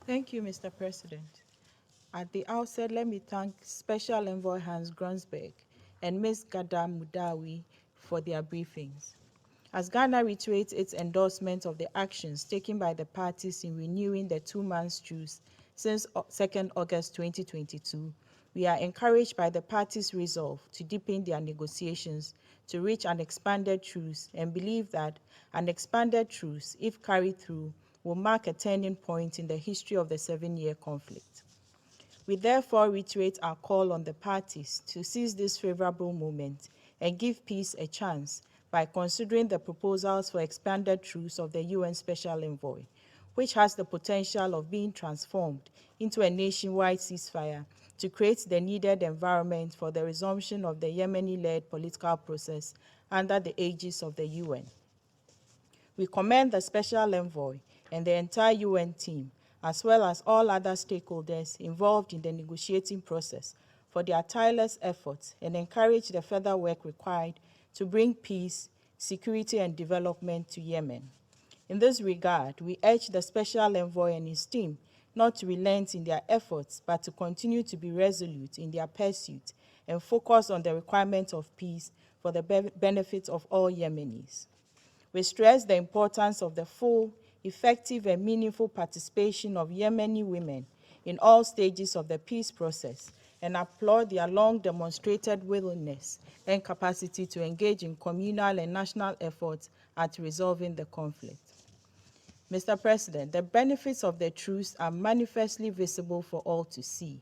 Thank you, Mr. President. At the outset, let me thank Special Envoy Hans Grunsberg and Ms. Gada Mudawi for their briefings. As Ghana reiterates its endorsement of the actions taken by the parties in renewing the two-month truce since 2nd August 2022, we are encouraged by the parties' resolve to deepen their negotiations to reach an expanded truce and believe that an expanded truce, if carried through, will mark a turning point in the history of the 7-year conflict. We therefore reiterate our call on the parties to seize this favorable moment and give peace a chance by considering the proposals for expanded truce of the UN Special Envoy, which has the potential of being transformed into a nationwide ceasefire to create the needed environment for the resumption of the Yemeni-led political process under the aegis of the UN. We commend the Special Envoy and the entire UN team, as well as all other stakeholders involved in the negotiating process, for their tireless efforts and encourage the further work required to bring peace, security, and development to Yemen. In this regard, we urge the Special Envoy and his team not to relent in their efforts, but to continue to be resolute in their pursuit and focus on the requirement of peace for the benefit of all Yemenis. We stress the importance of the full, effective, and meaningful participation of Yemeni women in all stages of the peace process and applaud their long demonstrated willingness and capacity to engage in communal and national efforts at resolving the conflict. Mr. President, the benefits of the truce are manifestly visible for all to see.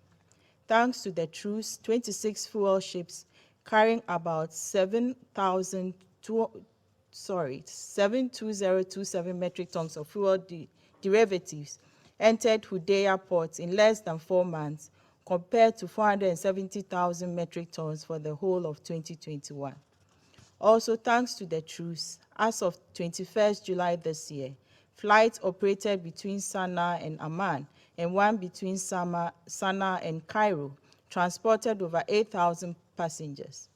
Thanks to the truce, 26 fuel ships carrying about 72027 metric tons of fuel derivatives entered Hudaydah port in less than 4 months, compared to 470,000 metric tons for the whole of 2021. Also, thanks to the truce, as of 21st July this year, flights operated between Sana'a and Amman and one between Sana'a and Cairo transported over 8,000 passengers.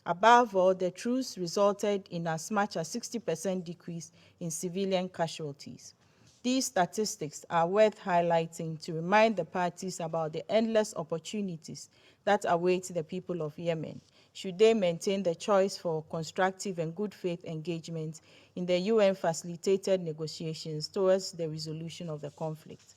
Above all, the truce resulted in as much as 60% decrease in civilian casualties. These statistics are worth highlighting to remind the parties about the endless opportunities that await the people of Yemen, should they maintain the choice for constructive and good faith engagement in the UN-facilitated negotiations towards the resolution of the conflict.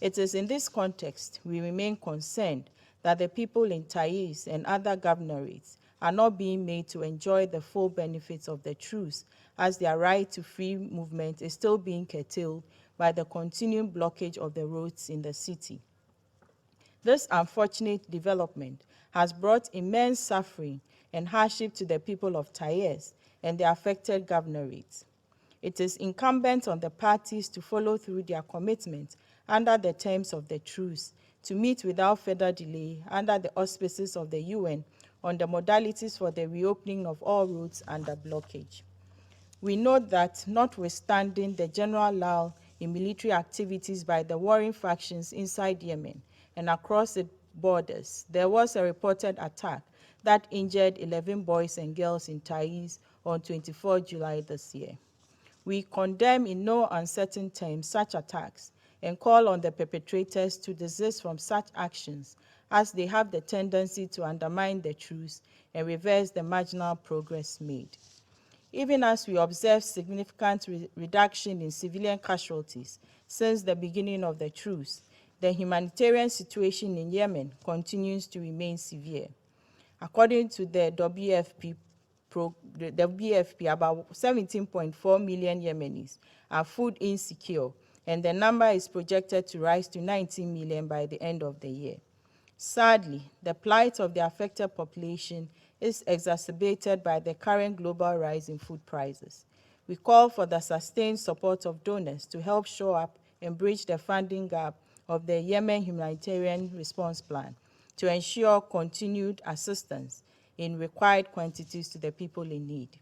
It is in this context we remain concerned that the people in Taiz and other governorates are not being made to enjoy the full benefits of the truce, as their right to free movement is still being curtailed by the continuing blockage of the roads in the city. This unfortunate development has brought immense suffering and hardship to the people of Taiz and the affected governorates. It is incumbent on the parties to follow through their commitment under the terms of the truce to meet without further delay under the auspices of the UN on the modalities for the reopening of all roads under blockage. We note that, notwithstanding the general lull in military activities by the warring factions inside Yemen and across its borders, there was a reported attack that injured 11 boys and girls in Taiz on 24 July this year. We condemn in no uncertain terms such attacks and call on the perpetrators to desist from such actions, as they have the tendency to undermine the truce and reverse the marginal progress made. Even as we observe significant reduction in civilian casualties since the beginning of the truce, the humanitarian situation in Yemen continues to remain severe. According to the WFP, about 17.4 million Yemenis are food insecure, and the number is projected to rise to 19 million by the end of the year. Sadly, the plight of the affected population is exacerbated by the current global rise in food prices. We call for the sustained support of donors to help shore up and bridge the funding gap of the Yemen Humanitarian Response Plan to ensure continued assistance in required quantities to the people in need.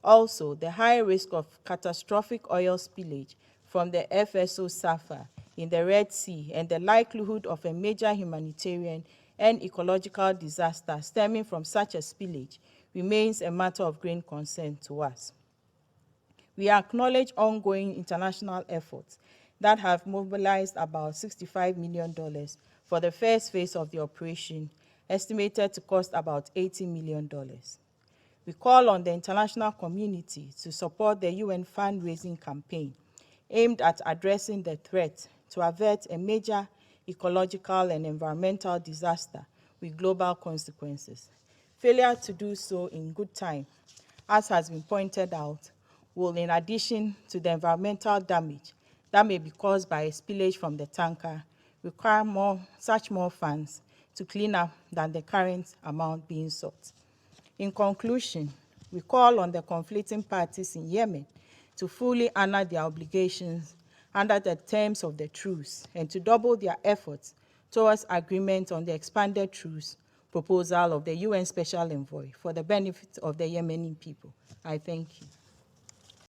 Also, the high risk of catastrophic oil spillage from the FSO Safa in the Red Sea and the likelihood of a major humanitarian and ecological disaster stemming from such a spillage remains a matter of great concern to us. We acknowledge ongoing international efforts that have mobilized about $65 million for the first phase of the operation, estimated to cost about $80 million. We call on the international community to support the UN fundraising campaign aimed at addressing the threat to avert a major ecological and environmental disaster with global consequences. Failure to do so in good time, as has been pointed out, will, in addition to the environmental damage that may be caused by a spillage from the tanker, require such more funds to clean up than the current amount being sought. In conclusion, we call on the conflicting parties in Yemen to fully honor their obligations under the terms of the truce and to double their efforts towards agreement on the expanded truce proposal of the UN Special Envoy for the benefit of the Yemeni people. I thank you.